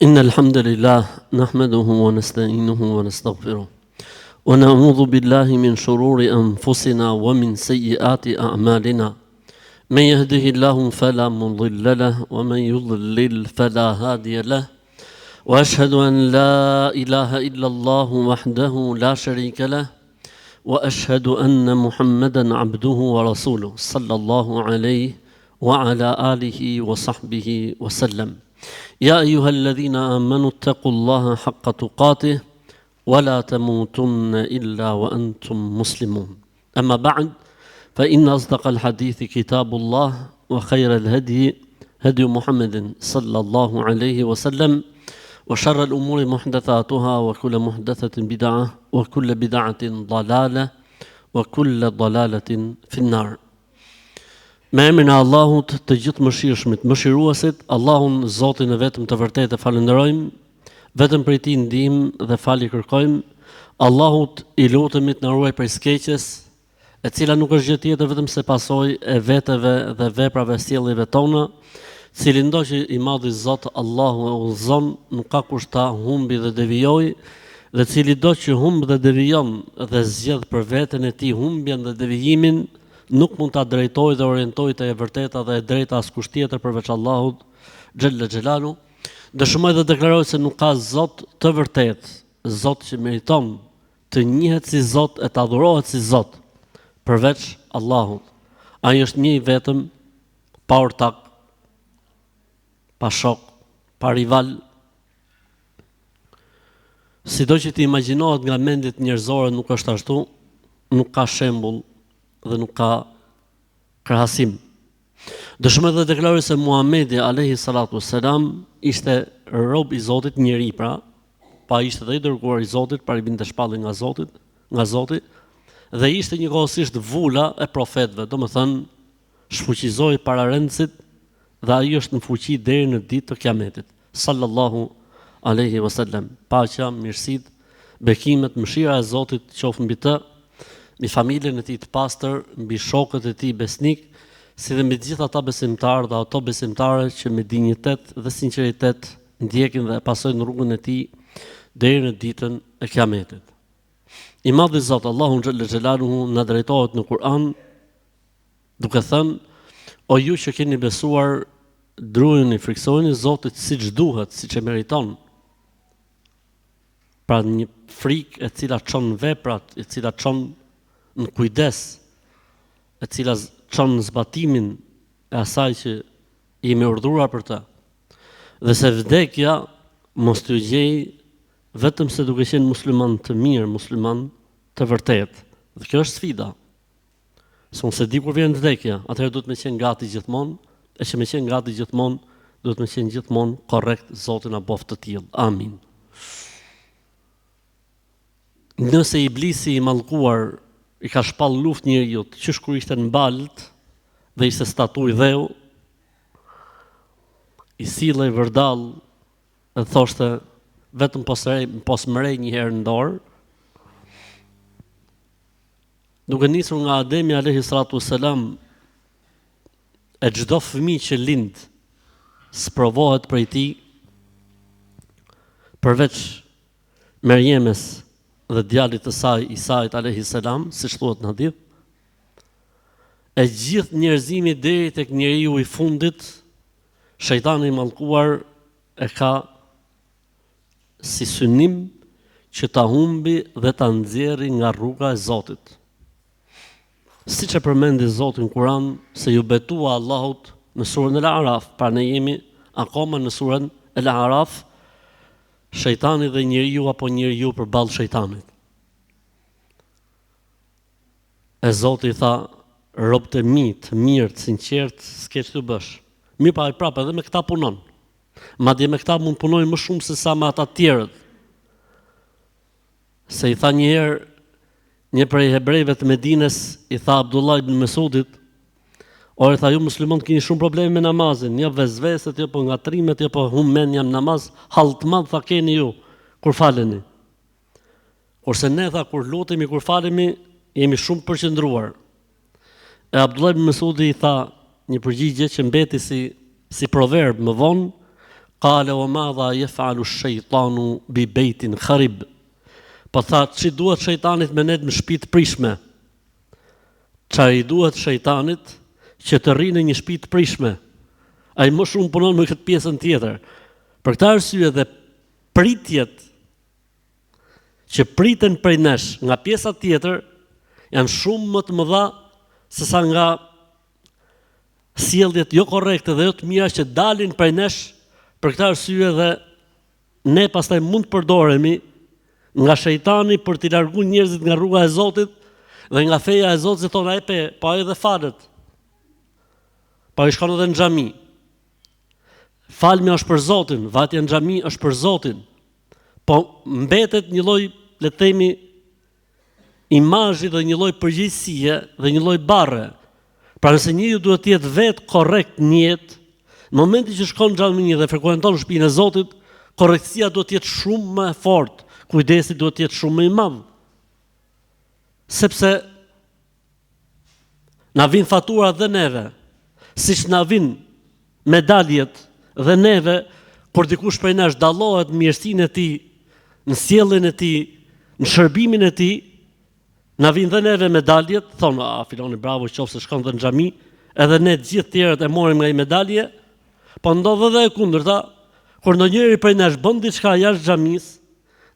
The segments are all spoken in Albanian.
إن الحمد لله نحمده ونستعينه ونستغفره ونعوذ بالله من شرور أنفسنا ومن سيئات أعمالنا من يهده الله فلا مضل له ومن يضلل فلا هادي له وأشهد أن لا إله إلا الله وحده لا شريك له وأشهد أن محمدا عبده ورسوله صلى الله عليه وعلى آله وصحبه وسلم يا أيها الذين آمنوا اتقوا الله حق تقاته ولا تموتن إلا وأنتم مسلمون أما بعد فإن أصدق الحديث كتاب الله وخير الهدي هدي محمد صلى الله عليه وسلم وشر الأمور محدثاتها وكل محدثة بدعة وكل بدعة ضلالة وكل ضلالة في النار. Me emrin e Allahut të gjithë mëshirshmit, mëshiruesit, Allahun Zotin e vetëm të vërtetë falenderojmë, vetëm prej Tij ndihmë dhe falje kërkojmë. Allahut I lutemi të na ruaj prej skeqjes, e cila nuk është gjë tjetër vetëm se pasojë e veteve dhe veprave sjelljes tona, cili ndo që I madhi Zot Allahu e udhëzon, nuk ka kush ta humbi dhe devijoj, dhe cili do që humb dhe devijon dhe zgjedh për veten e tij humbjen dhe devijimin, nuk mund ta drejtojë dhe orientojë te e vërteta dhe e drejta askush tjetër përveç Allahut xhella xhelalu. Dëshmoj dhe deklaroj se nuk ka Zot të vërtetë, Zot që meriton të njihet si Zot e të adhurohet si Zot përveç Allahut. Ai është një I vetëm, pa ortak, pa shok, pa rival. Sido që të imagjinohet nga mendjet njerëzore nuk është ashtu, nuk ka shembull dhe nuk ka krahasim. Dëshmoj dhe deklaroj se Muhamedi alayhi salatu wassalam ishte rob I Zotit, njeri pra, pa ishte dhe I dërguar I Zotit, pa I binte shpallë nga Zoti, dhe ishte njëkohësisht vula e profetëve, domethënë shfuqizoi para rendësit dhe ai është në fuqi deri në ditë të Kiametit. Sallallahu alaihi wasallam. Paqja, mirësitë, bekimet, mëshira e Zotit qoftë mbi të, mbi familjen e tij të pastër, mbi shokët e tij besnik, si dhe mbi të gjithë ata besimtarë dhe ato besimtare që me dinjitet dhe sinqeritet ndjekin dhe pasojnë rrugën e tij deri në ditën e Kiametit. I madhi Zot Allahu xhalla xhelaluhu na drejtohet në Kur'an duke thënë: O ju që keni besuar, drujeni, friksojeni Zotit siç duhet, siç e meriton. Pra një frikë e cila çon veprat, e cila çon në kujdes, e cila çon në zbatimin e asaj që jemi urdhëruar për të. Dhe se vdekja mos t'ju gjej vetëm se duke qenë musliman të mirë, musliman të vërtet. Dhe kjo është sfida. Se di kur vjen vdekja, atëherë duhet me qenë gati gjithmonë, e që me qenë gati gjithmonë, duhet me qenë gjithmonë korrekt, Zoti na boft të tillë. Amin. Nëse Iblisi I mallkuar I ka shpall luftë njeriut, qysh kur ishte në balët dhe ishte statuj dheu, I sillej vërdall dhe thoshte vetëm pos mërej një herë në dorë, duke nisur nga Ademi alayhi salatu wassalam, e çdo fëmijë që lind sprovohet prej tij, përveç Merjemes dhe djalit të saj Isait alayhi salam, siç thuhet në hadith, e gjithë njerëzimi deri tek njeriu I fundit, shejtani I mallkuar e ka si synim që ta humbi dhe ta nxjerrë nga rruga e Zotit. Siç e përmendi Zoti në Kur'an se ju betua Allahut në surën Al-Araf, pra ne jemi akoma në surën Al-Araf, shejtani dhe njeriu apo njeriu përballë shejtanit. E Zoti tha: rob të mi, të mirë, të sinqert, s'ke ç'të bësh. Mirë pa prapë edhe me këta punon. Madje me këta mund punoj më shumë se sa me ata të tjerët. Se I tha një herë një prej hebrejve të Medines, I tha Abdullah ibn Mesudit: ore, tha, ju musliman keni shumë probleme me namazin, jo vezveset, jo po ngatrimet, jo po hummen jam namaz, hall të madh tha keni ju kur faleni. Kurse ne tha kur lutemi, kur falemi, jemi shumë përqendruar. E Abdullah ibn Mesudi I tha një përgjigje që mbeti si proverb më vonë, Qale wa madha yef'alu ash-shaytanu bi baytin kharib. Po tha, që duhet shejtanit me ne në shtëpi të prishme? Çfarë i duhet shejtanit që të rrinë në një shtëpi të prishme? Ai më shumë punon me këtë pjesën tjetër. Për këtë arsye dhe pritjet që priten prej nesh nga pjesa tjetër janë shumë më të mëdha sesa nga sjelljet jo korrekte dhe jo të mira që dalin prej nesh. Për këtë arsye dhe ne pastaj mund të përdoremi nga shejtani për t'i larguar njerëzit nga rruga e Zotit dhe nga feja e Zotit, thonë ai pa edhe falet. Pa i shkon edhe në xhami. Falmi është për Zotin, vatja në xhami është për Zotin. Po mbetet një lloj, le të themi, imazhi dhe një lloj përgjegjësie dhe një lloj barre. Pra nëse njeriu duhet të jetë vetë korrekt në jetë, në momentin që shkon në xhami dhe frekuenton shtëpinë e Zotit, korrektësia duhet të jetë shumë më e fortë, kujdesi duhet të jetë shumë më i madh. Sepse na vin faturat dhe neve, siç na vin medaljet dhe neve, kur dikush prej nesh dallohet në mirësinë e tij, në sjelljen e tij, në shërbimin e tij, na vin dhe neve medaljet, thonë, filoni bravo, qofse shkon dhe në xhami, edhe ne të gjithë tjerët e morëm nga i medalje. Po ndodh edhe e kundërta, kur ndonjëri prej nesh bën diçka jashtë xhamisë,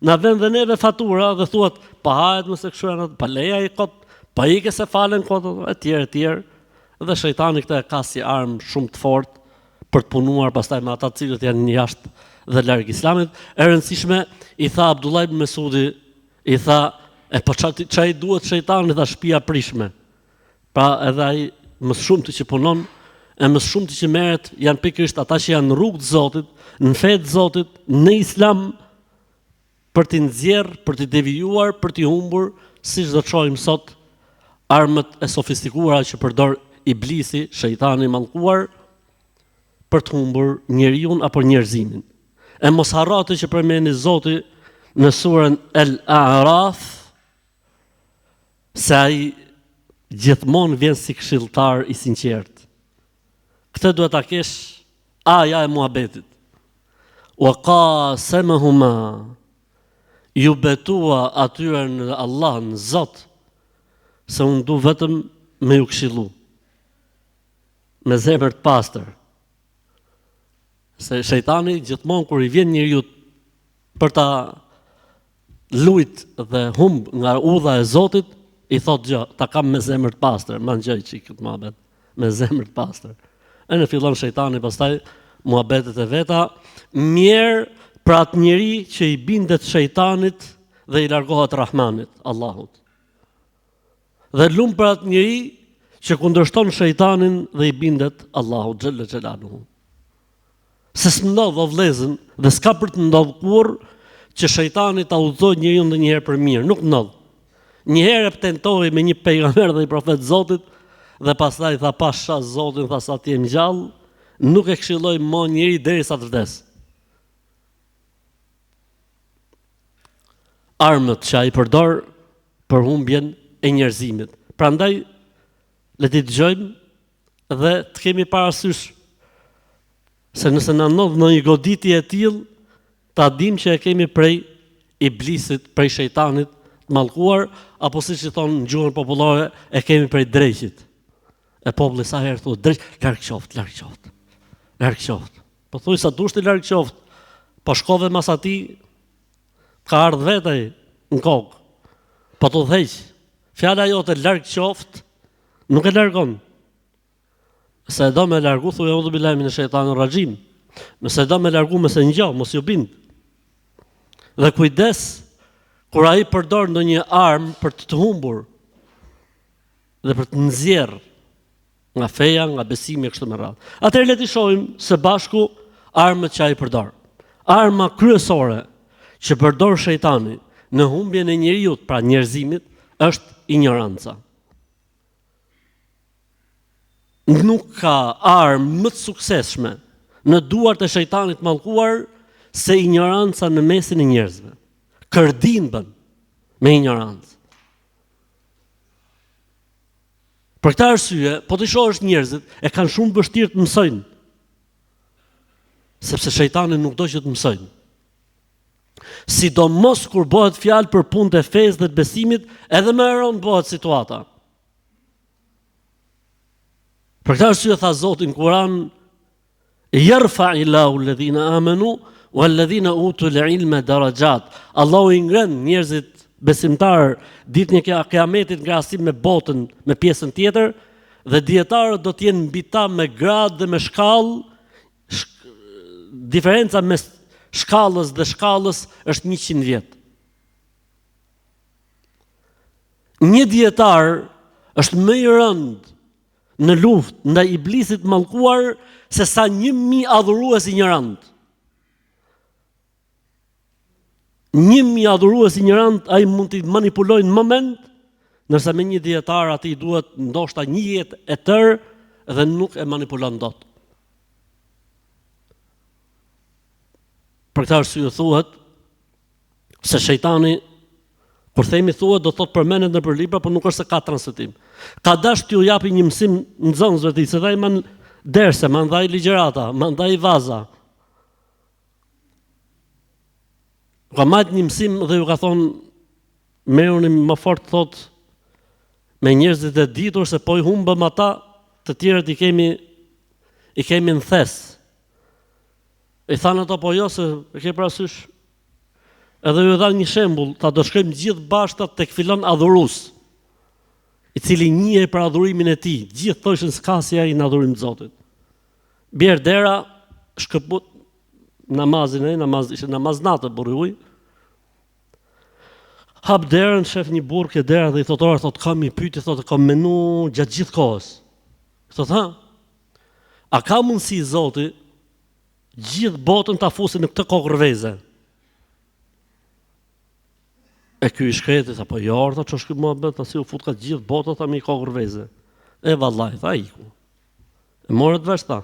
na vën dhe neve fatura dhe thuat, pa hahet mëse kështu janë, pa leja i kot, pa ike se falen kot, etj. Dhe shejtani këtë e ka si armë shumë të fortë për të punuar pastaj me ata të cilët janë jashtë dhe larg Islamit. E rëndësishme, i tha Abdullah ibn Mesudi, i tha, po çai duhet shejtani, tha, shtëpia prishme. Pra edhe ai më shumë të që punon, e më shumë të që merret janë pikërisht ata që janë në rrugë të Zotit, në fe të Zotit, në Islam, për t'i nxjerrë, për t'i devijuar, për t'i humbur, siç do të shohim sot, armët e sofistikuara që përdor Iblisi, shejtani i mallkuar, për të humbur njeriu apo njerëzimin. E mos harroni që përmendi Zoti në surën El-A'raf se ai gjithmonë vjen si këshilltar i sinqert. Këtë duhet ta kesh aja e muhabetit. Wa qasamahuma, ju betua atyre në Allah, në Zot, se unë du vetëm me ju këshillu, me zemër të pastër. Se shejtani gjithmonë kur i vjen njeriu për ta lujt dhe humb nga udha e Zotit, i thot gjë, ta kam me zemër të pastër, ma ngjaj çik këtë muhabet, me zemër të pastër. E në fillon shejtani pastaj muhabetet e veta, mirë për atë njeri që i bindet shejtanit dhe i largohet Rahmanit, Allahut. Dhe lumë për atë njeri që kundërshton shejtanin dhe i bindet Allahut xhalla xhelaluhu. Se s'ndodh o vlezën dhe s'ka për të ndodh kurrë që shejtani ta udhëzojë njeriu ndonjëherë për mirë, nuk ndodh. Një herë tentohej me një pejgamber dhe i profet Zotit dhe pastaj tha pasha Zotin, tha sa ti je gjallë, nuk e këshilloj më njëri derisa të vdes. Armët që ai përdor për humbjen e njerëzimit. Prandaj le të dëgjojmë dhe të kemi parasysh se nëse na ndodh ndonjë goditje e tillë, ta dimë që e kemi prej Iblisit, prej shejtanit të mallkuar, apo siç i thonë në gjuhën popullore, e kemi prej dreqit. E populli sa herë thotë drejt, larg qoftë, larg qoftë. Larg qoftë. Po thuaj sa dush të larg qoftë. Po shkove mas atij, ka ardhur vetë ai në kokë. Po të dheq. Fjala jote larg qoftë, nuk e largon. Se do me largu, thuaj audhu billahi minash shaitanir rajim. Nëse do me largu mëse ngjo, mos ju bind. Dhe kujdes kur ai përdor ndonjë armë për të humbur dhe për të nxjerrë nga feja, nga besimi e kështu me radhë. Atëherë le të shohim së bashku armët që ai përdor. Arma kryesore që përdor shejtani në humbjen e njeriu, pra njerëzimit, është ignoranca. Nuk ka armë më të suksesshme në duart e shejtanit mallkuar se ignoranca në mesin e njerëzve. Kërdin bën me ignorancë. Për këtë arsye, po të shohësh njerëzit e kanë shumë vështirë të mësojnë. sepse shejtani nuk do që të mësojnë. Sidomos kur bëhet fjalë për punët e fesë dhe të besimit, edhe më e rëndë bëhet situata. Për këtë arsye tha Zoti në Kur'an: "Yarfa'illahu alladhina amanu walladhina utul ilma darajat." Allahu i ngren njerëzit besimtar ditën e Kiametit në krahasim me botën, me pjesën tjetër, dhe dietarët do të jenë mbi ta me gradë dhe me shkallë. Diferenca mes shkallës dhe shkallës është 100 vjet. Një dietar është më i rënd në luftë ndaj iblisit mallkuar se sa 1000 adhurues ignorant. 1000 adhurues ignorant ai mund t'i manipulojë në moment, ndërsa me një dietar atij duhet ndoshta një jetë e tërë dhe nuk e manipulon dot. Për këtë arsye thuhet se shejtani, kur themi thuhet, do thotë përmendet nëpër libra, por nuk është se ka transmetim. Ka dash t'ju japi një mësim nxënësve të tij, se ai man derse, mandai ligjërata, mandai vaza. Ka marrë një mësim dhe ju ka thonë, merruni më fort, thotë, me njerëzit e ditur, se po i humbëm ata, të tjerët i kemi në thes. I thanë ato, po jo, se e ke parasysh. Edhe ju dha një shembull, ta do shkojmë gjithë bashkët tek filon adhurues, i cili njihej për adhurimin e tij. Gjithë thoshin s'ka si ai në adhurim të Zotit. Bjer dera, shkëput namazin ishte namaz natë, burri. Hap derën, shef një burr ke dera dhe i thotë, thotë, kam i pyetje, thotë, kam menu gjatë gjithë kohës. Thotë, ha, a ka mundësi Zoti gjithë botën ta fusi në këtë kokë rrëveze? E ky i shkreti, tha, po jo, tha, ç'është ky muhabet, si u fut ka gjithë botën, tha, me kokë rrëveze. E vallaj, tha, iku. E morët vesh, tha,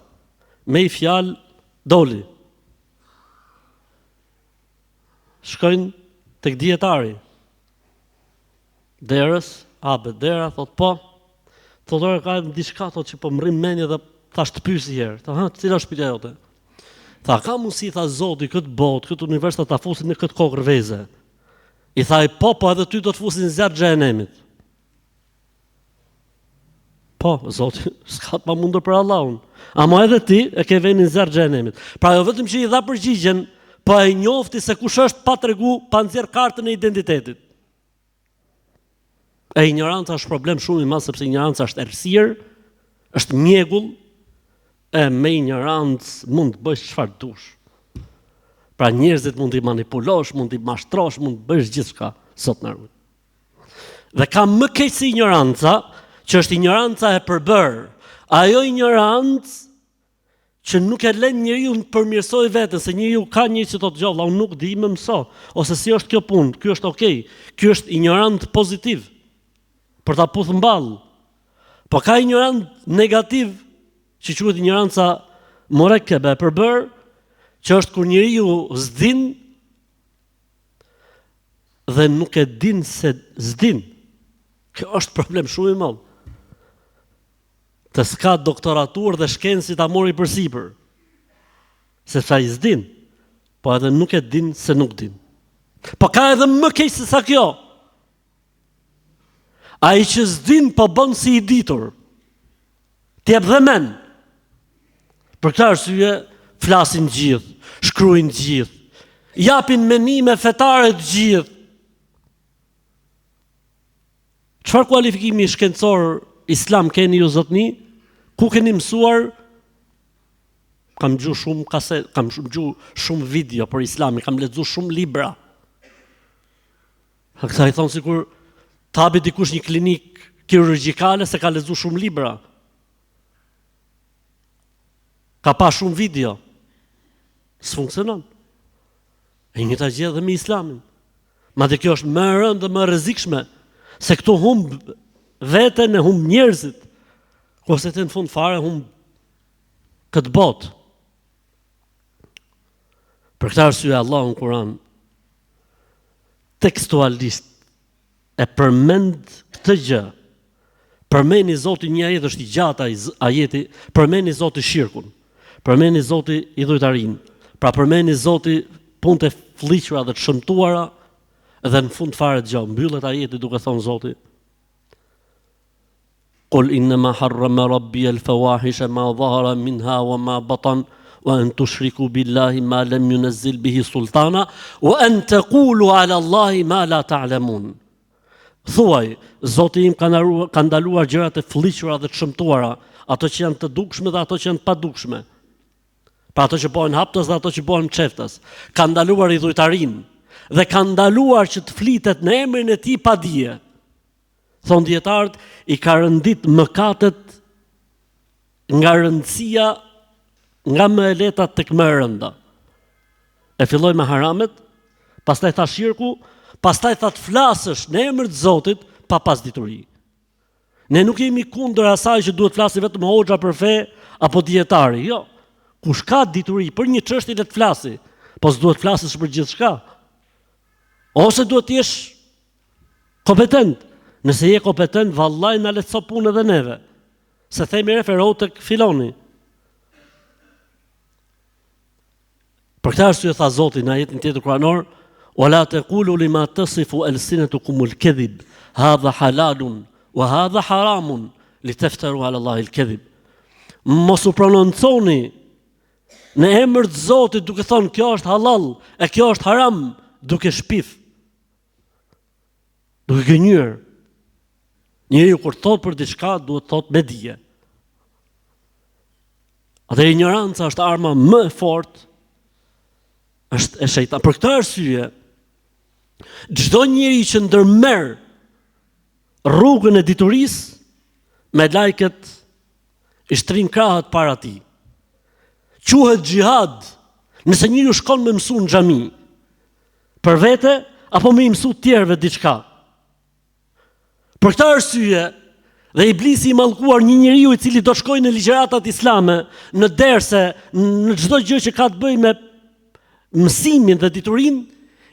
me i fjalë doli. Shkojnë tek dietari. Derës, hapet dera, thot po. Thotë, ka diçka, thot, që po më rrim mendje dhe thash të pyesi herë. Tha, ha, cila është pyetja jote? Tha, ka mundësi, tha, Zoti këtë botë, këtë univers ta fusin në këtë kokë rrëveze? I tha, po edhe ty do të fusin në zjarr xhenemit. Po, Zoti, s'ka pa mundur për Allahun. Ama edhe ti e ke vënë në zjarr xhenemit. Pra jo vetëm që i dha përgjigjen, po e njofti se kush është pa tregu, pa nxjerr kartën e identitetit. E ignoranca është problem shumë i madh, sepse ignoranca është errësirë, është mjegull, e me ignorancë mund të bësh çfarë dush. Pra njerëzit mund t'i manipulosh, mund t'i mashtrosh, mund të bësh gjithçka, sot në rrugë. Dhe ka më keq se ignoranca, që është ignoranca e përbërë. Ajo ignorancë që nuk e lën njeriu të përmirësojë veten, se njeriu ka një që thotë gjalla, unë nuk di, më mëso, ose si është kjo punë, ky është okay, ky është ignorant pozitiv, për ta puthur mball. Po ka ignorant negativ, që quhet ignoranca morekebe e përbërë, që është kur njeriu s'din dhe nuk e din se s'din. Kjo është problem shumë i madh. Të s'ka doktoratur dhe shkenci ta mori përsipër. Sepse ai s'din, po edhe nuk e din se nuk din. Po ka edhe më keq se sa kjo. Ai që s'din po bën si i ditur. T'jep dhe men. Për këtë arsye flasin gjithë, shkruajnë gjithë, japin menime fetare të gjithë. Çfarë kualifikimi shkencor islam keni ju zotni? Ku keni mësuar? Kam dëgjuar shumë kaset, kam dëgjuar shumë video për islamin, kam lexuar shumë libra. Këta i thonë sikur të hapi dikush një klinik kirurgjikale se ka lexuar shumë libra. Ka pa shumë video. S'funksionon. E një të gjithë dhe me islamin. Madje kjo është më e rëndë dhe më e rrezikshme, se këtu humb veten e humb njerëzit, ose të në fund fare humb këtë botë. Për këtë arsye Allahu në Kur'an tekstualisht e përmend këtë gjë. Përmeni Zoti një ajet, është i gjatë ajeti, përmeni Zoti shirkun. përmeni Zoti idhujtarin, pra përmeni Zoti punët e fllihura dhe të shëmtuara, dhe në fund fare dëgjoj, mbyllet ajeti duke thonë Zoti: Qul innama harrama rabbi al-fawahisha ma dhahara minha wa ma batan wa an tushriku billahi ma lam yunzil bihi sultana wa an taqulu ala Allahi ma la ta'lamun. Thuaj, Zoti im ka ndaluar gjërat e fllihura dhe të shëmtuara, ato që janë të dukshme dhe ato që janë të padukshme. Pra ato që bëhen haptas dhe ato që bëhen çeftas. Ka ndaluar idhujtarin dhe ka ndaluar që të flitet në emrin e tij pa dije. Thonë dietarët, i ka rëndit mëkatet nga rëndësia nga më e lehta tek më e rënda. E filloi me haramet, pastaj tha shirku, pastaj tha të flasësh në emër të Zotit pa pas dituri. Ne nuk jemi kundër asaj që duhet flasë vetëm hoxha për fe apo dietari, jo. Kush ka dituri për një çështje le të flasi, po s'duhet flasësh për gjithçka. Ose duhet të jesh kompetent. Nëse je kompetent, vallaj na lehtëso punën edhe neve. Se themi referohu tek filoni. Për këtë arsye tha Zoti në ajetin tjetër kuranor: "Wala taqulu lima tasifu alsinatukum al-kadhib, hadha halalun wa hadha haramun litaftaru ala Allahi al-kadhib." Mos u prononconi në emër të Zotit duke thonë kjo është halal e kjo është haram, duke shpif, duke gënjur. Njeriu kur thot për diçka duhet thot me dije. Atë ignoranca është arma më e fortë është e shejtan. Për këtë arsye, çdo njeri që ndërmerr rrugën e diturisë me lajket i shtrin krahët para tij. Quhet xhihad nëse njeriu shkon me mësu në xhami për vete apo me mësu të tjerëve diçka. Për këtë arsye, dhe iblisi i mallkuar një njeriu i cili do shkojë në ligjëratat islame, në derse, në çdo gjë që ka të bëjë me mësimin dhe diturinë,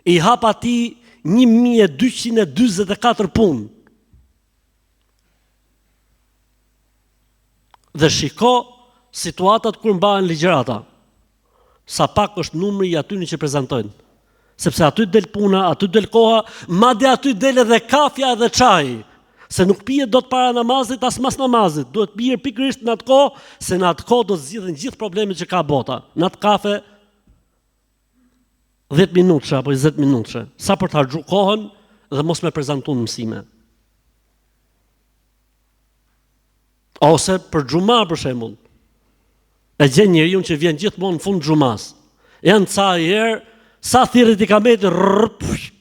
i hap atij 1244 punë. Dhe shiko situatat kur mbahen ligjërata. Sa pak është numri i atyre që prezantojnë. Sepse aty del puna, aty del koha, madje aty del edhe kafja dhe çaji. Se nuk pihet dot para namazit as mas namazit, duhet pirë pikërisht në atë kohë, se në atë kohë do të zgjidhen gjithë problemet që ka bota. Në atë kafe 10 minutëshe apo 20 minutëshe, sa për të harxhu kohën dhe mos me prezantuar mësime. Ose për xhuma për shembull. E gjen njeriu që vjen gjithmonë në fund xhumas. Janë ca herë sa thirrët i kameti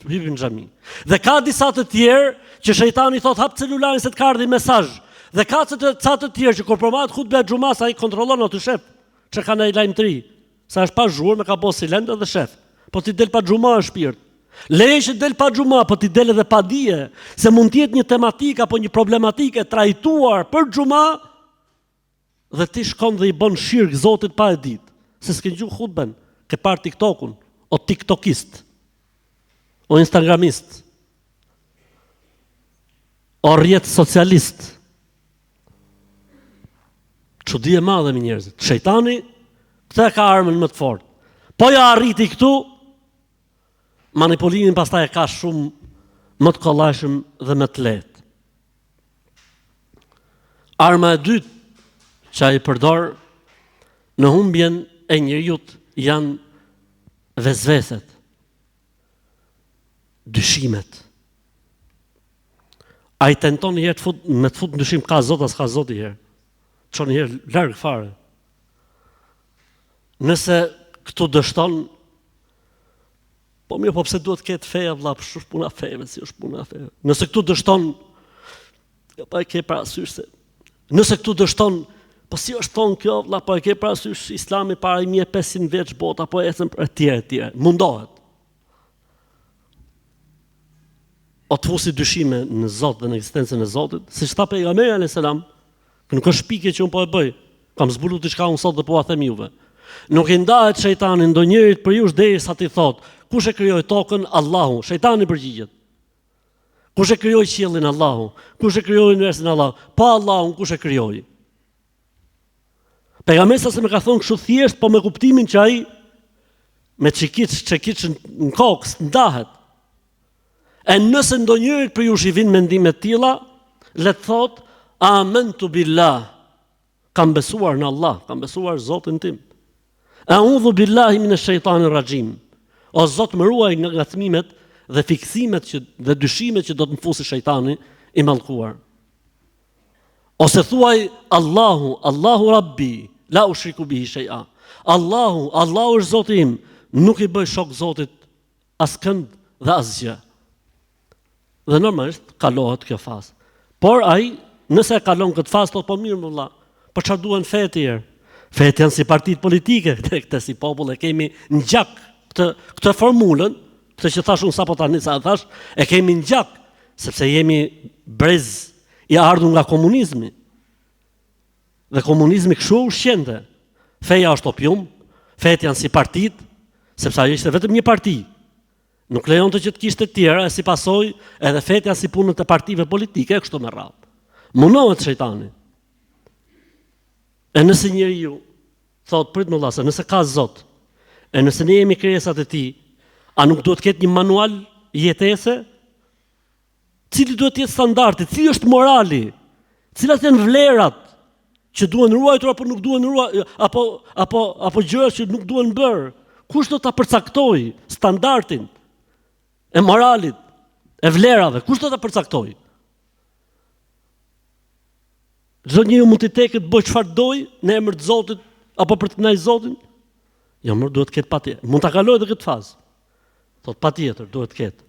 hipin në xhami. Dhe ka disa të tjerë që shejtani thot hap celularin se të ka ardhi mesazh. Dhe ka ca të tjerë që kur promohet hutbja e xhumas ai kontrollon atë shef, që kanë ai lajmëtri. Sa është pa zhurmë me ka bos silent dhe shef. Po ti del pa xhuma në shpirt. Leje që del pa xhuma, po ti del edhe pa dije, se mund të jetë një tematikë apo një problematike trajtuar për xhuma dhe ti shkon dhe i bën shirk Zotit pa e ditë. Se s'ke gjuhë hutben, ke par TikTokun, o tiktokist, o instagramist, o rjet socialist. Çudi e madhe me njerëzit. Shejtani këtë ka armën më të fortë. Po ja arriti këtu, manipulimin pastaj e ka shumë më të kollajshëm dhe më të lehtë. Arma e dytë që ai përdor në humbjen e njerëzit janë vezveset, dyshimet. Ai tenton një herë të fut në dyshim ka Zot as ka Zot i herë. Çon një herë larg fare. Nëse këtu dështon, po mirë, po pse duhet ketë feja vëlla, është puna feve, si është puna feve. Nëse këtu dështon, po e ke parasysh se. Nëse këtu dështon, po si është thonë kjo vëlla, po e ke parasysh Islami para 1500 vjeç bota, po ecën për etj. Mundohet. O të fusi dyshime në Zot dhe në ekzistencën e Zotit, siç tha pejgamberi alayhis salam, nuk është pikje që unë po e bëj. Kam zbuluar diçka unë sot dhe po a them juve. Nuk i ndahet shejtani ndonjërit për ju derisa ti thot, kush e krijoi tokën? Allahu. Shejtani përgjigjet. Kush e krijoi qiellin? Allahu. Kush e krijoi universin? Allahu. Pa Allahun kush e krijoi? Pejgamberi sa më ka thonë kështu thjesht, po me kuptimin që ai me çekiç në kokë ndahet. E nëse ndonjëri për ju i vin mendime të tilla, le të thotë amantu billah, kam besuar në Allah, kam besuar Zotin tim. A'udhu billahi minash shaitanir rajim. O Zot, më ruaj nga ngacmimet dhe fiksimet dhe dyshimet që do të më fusi shejtani i mallkuar. Ose thuaj Allahu Rabbi, la ushriku bihi shay'a. Allahu është Zoti im, nuk i bëj shok Zotit askënd dhe asgjë. Dhe normalisht kalohet kjo fazë. Por ai, nëse e kalon këtë fazë, thotë po mirë vëlla, po çfarë duhen fe të tjerë? Fet janë si partitë politike, këtë si popull e kemi në gjak këtë formulën, këtë që thash unë sapo tani sa thash, e kemi në gjak, sepse jemi brez i ardhur nga komunizmi. Dhe komunizmi kështu ushqente. Feja është opium, fet janë si partitë, sepse ajo ishte vetëm një parti. Nuk lejonte që të kishte të tjera, e si pasojë edhe fet janë si punët e partive politike, kështu me radhë. Munohet shejtani. E nëse njeriu thot prit më vëlla, se nëse ka Zot, e nëse ne jemi krijesat e tij, a nuk duhet të ketë një manual jetese? Cili duhet të jetë standardi, cili është morali, cilat janë vlerat që duhen ruajtur apo nuk duhen ruajtur, apo gjërat që nuk duhen bërë? Kush do ta përcaktojë standardin e moralit, e vlerave? Kush do ta përcaktojë? Çdo njeri mund të tekët bëj çfarë doj në emër të Zotit apo për të kënaqur Zotin? Jo, më duhet të ketë patjetër. Mund ta kaloj edhe këtë fazë. Thot patjetër duhet të ketë.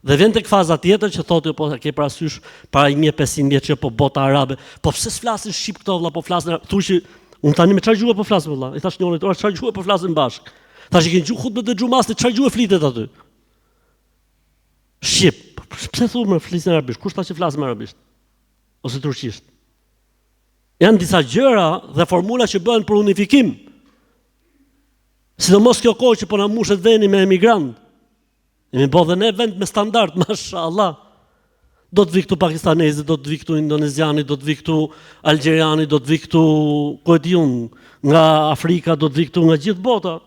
Dhe vjen tek faza tjetër që thotë po ke parasysh para 1500 vjeç po bota arabe, po pse s'flasin shqip këto vëlla, po flasin, thuçi, unë tani me çfarë gjuhë po flas vëlla? I thash njëri, çfarë gjuhë po flasin bashk? Thash i kanë gjuhë hutbet e xhumas, çfarë gjuhë flitet aty? Shqip. Pse thonë flisin arabisht? Kush tha që flasim arabisht? Ose turqisht? Janë disa gjëra dhe formula që bëhen për unifikim. Sidomos kjo kohë që po na mushet vendi me emigrant. Jemi bo dhe ne vend me standard, mashallah. Do të vi këtu pakistanezi, do të vi këtu indoneziani, do të vi këtu algjeriani, do të vi këtu nga Afrika, do të vi këtu nga gjithë bota.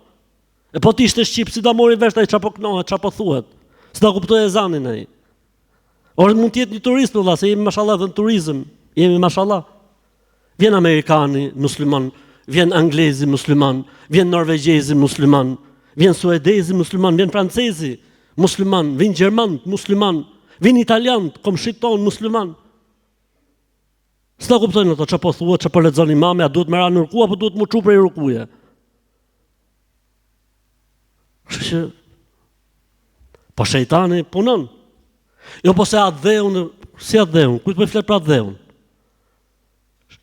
E po ti ishte shqip, si da mori vesh ai çapo knohet, çapo thuhet. Si da kuptoj ezanin ai. Ora mund të jetë një turist vëlla, se jemi mashallah dhe në turizëm, jemi mashallah. Vjen amerikani musliman, vjen anglezi musliman, vjen norvegjezi musliman, vjen suedezi musliman, vjen francezi musliman, vjen gjerman musliman, vjen italian, komshit ton musliman. S'ta kuptojnë ato çapo thuhet, çapo lexon imami, a duhet më ra në ruku apo duhet më çu prej rukuje? Kështu po shejtani punon. Jo po se adheun, si adheun, kujt po flet për adheun?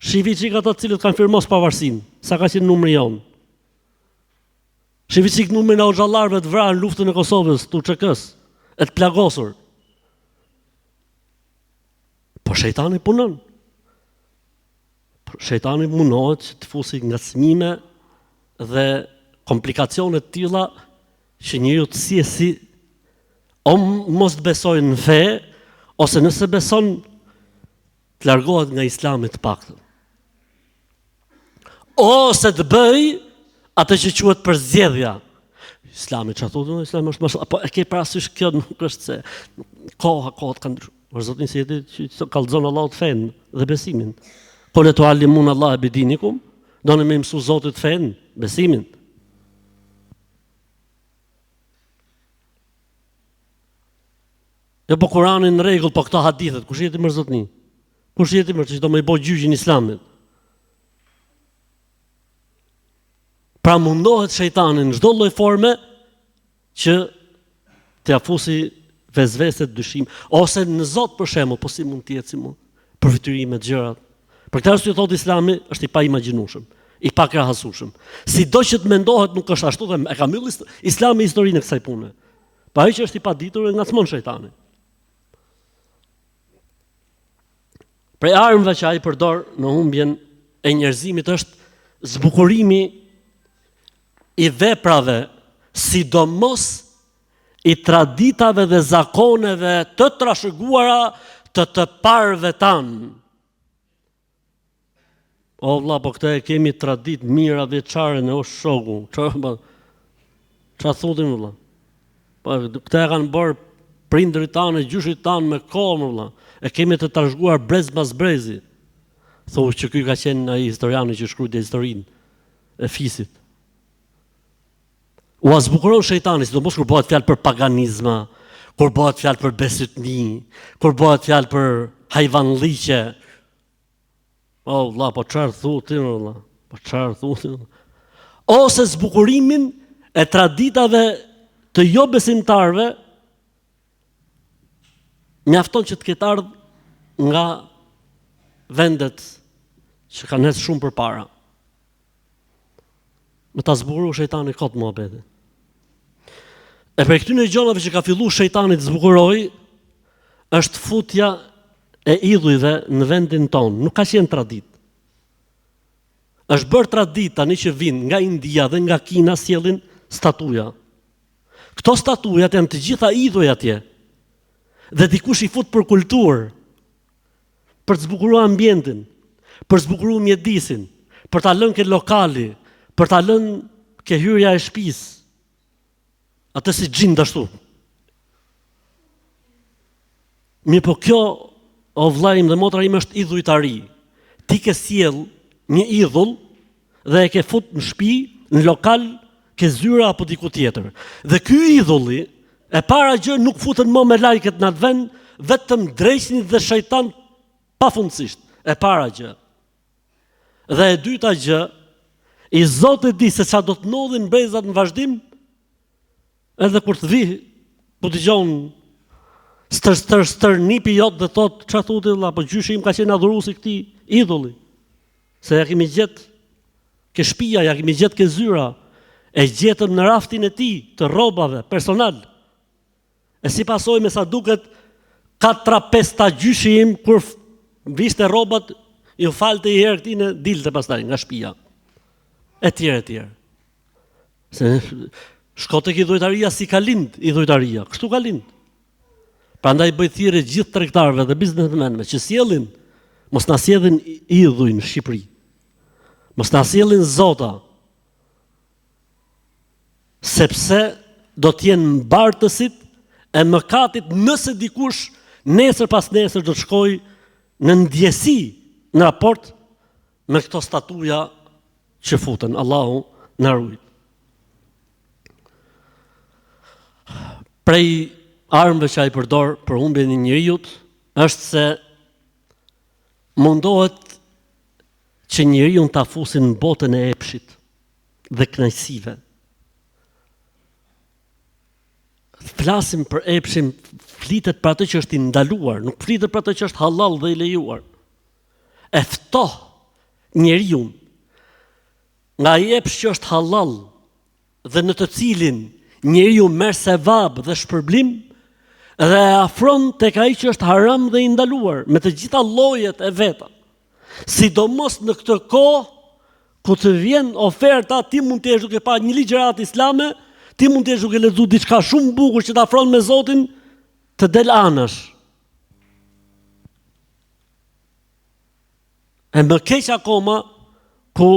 Shivi çik ata të cilët kanë firmos pavarësinë, sa ka qenë numri jon. Shivi çik numrin e hoxhallarëve të vrarë në luftën e Kosovës, Turçekës, e të plagosur. Po shejtani punon. Shejtani munohet që të fusi ngacmime dhe komplikacione të tilla që njeriu të si mos të besojë në fe, ose nëse beson të largohet nga Islami të paktën. Ose të bëj atë që quhet përzgjedhja. Islami çfarë thotë? Islami është më apo e ke parasysh kjo nuk është se kohët kanë ndryshuar. Por Zoti si jetë që kallzon Allahu të fen dhe besimin. Qul tu'allimun Allah bidinikum, doni më mësu Zotit fen, besimin. E po Kur'anin në rregull, po këto hadithet, kush jeti më zotni? Kush jeti më që do më i bëj gjyqin Islamit? Pra mundohet shejtani në çdo lloj forme që të afusi vezveset, dyshim, ose në Zot për shembull, po si mund të jetë si mund, për fytyrime të gjërat. Për këtë arsye thotë Islami është i paimagjinueshëm, i pakrahasueshëm. Sido që të mendohet nuk është ashtu dhe e ka mbyll Islami historinë e kësaj pune. Pa ai që është i paditur e ngacmon shejtani. Prej armëve që ai përdor në humbjen e njerëzimit është zbukurimi i veprave, sidomos i traditave dhe zakoneve të trashëguara të parëve tanë. O vlla, po këtë e kemi tradit mira vjeçare në o shoku. Çfarë thotim vlla? Po këtë e kanë bërë prindërit tanë, gjyshit tanë me kohë vlla. E kemi të trashëguar brez pas brezi. Thonë që ky ka qenë ai historiani që shkruajti historinë e fisit. U azbukuron shejtani, sidomos kur bëhet fjalë për paganizma, kur bëhet fjalë për besëtni, kur bëhet fjalë për hajvanliqe. O vlla, po çfarë thotë vlla? Po çfarë thotë? Ose zbukurimin e traditave të jo besimtarëve, mjafton që të ketë ardhur nga vendet që kanë ecë shumë përpara. Me ta zbukuru shejtani kot muhabeti. E për këtyre gjërave që ka filluar shejtani të zbukuroj, është futja e idhujve në vendin tonë. Nuk ka qenë tradit. Është bërë tradit tani që vinë nga India dhe nga Kina sjellin statuja. Këto statujat janë të gjitha idhuj atje. Dhe dikush i fut për kulturë, për të zbukuruar ambientin, për të zbukuruar mjedisin, për ta lënë ke lokali, për ta lënë ke hyrja e shtëpisë. Atë si xhin ashtu. Mirë, po kjo, o vllai im dhe motra im, është idhujtari. Ti ke sjell një idhull dhe e ke fut në shtëpi, në lokal, ke zyra apo diku tjetër. Dhe ky idhulli, e para gjë, nuk futen më me lajket në atë vend, vetëm dreqnit dhe shejtan pafundësisht. E para gjë. Dhe e dyta gjë, i Zotit di se çfarë do të ndodhin brezat në vazhdim, edhe kur të vi, po dëgjon stër nipi jot dhe thot, çfarë thotë valla, po gjyshi im ka qenë adhuruesi këtij idhulli. Se ja kemi gjetë ke shtëpia, ja kemi gjetë ke zyra, e gjetëm në raftin e tij të rrobave personal. E si pasojë me sa duket 4-5 ta gjyshi im kur viste rrobat, ju falte i herë këtij në dilte pastaj nga shtëpia. Etj. Se shko tek idhujtaria si ka lind idhujtaria, kështu ka lind. Prandaj bëj thirrje gjithë tregtarëve dhe biznesmenëve që sjellin, mos na sjellin idhuj në Shqipëri. Mos na sjellin zota. Sepse do të jenë mbartësit e mëkatit nëse dikush nesër pas nesër do të shkojë në ndjesi në raport me këto statuja që futen. Allahu na ruaj. Prej armëve që ai përdor për humbjen e njerëzit është se mundohet që njeriu ta fusin në botën e epshit dhe kënaqësive. Flasim për epshin, flitet për atë që është i ndaluar, nuk flitet për atë që është halal dhe i lejuar. E ftoh njeriu nga ai epsh që është halal dhe në të cilin njeriu merr sevap dhe shpërblim, dhe e afron tek ai që është haram dhe i ndaluar, me të gjitha llojet e veta. Sidomos në këtë kohë ku të vjen oferta, ti mund të jesh duke pa një ligjërat islame, ti mund të jesh duke lexuar diçka shumë bukur që të afron me Zotin, të del anash. E më keq akoma ku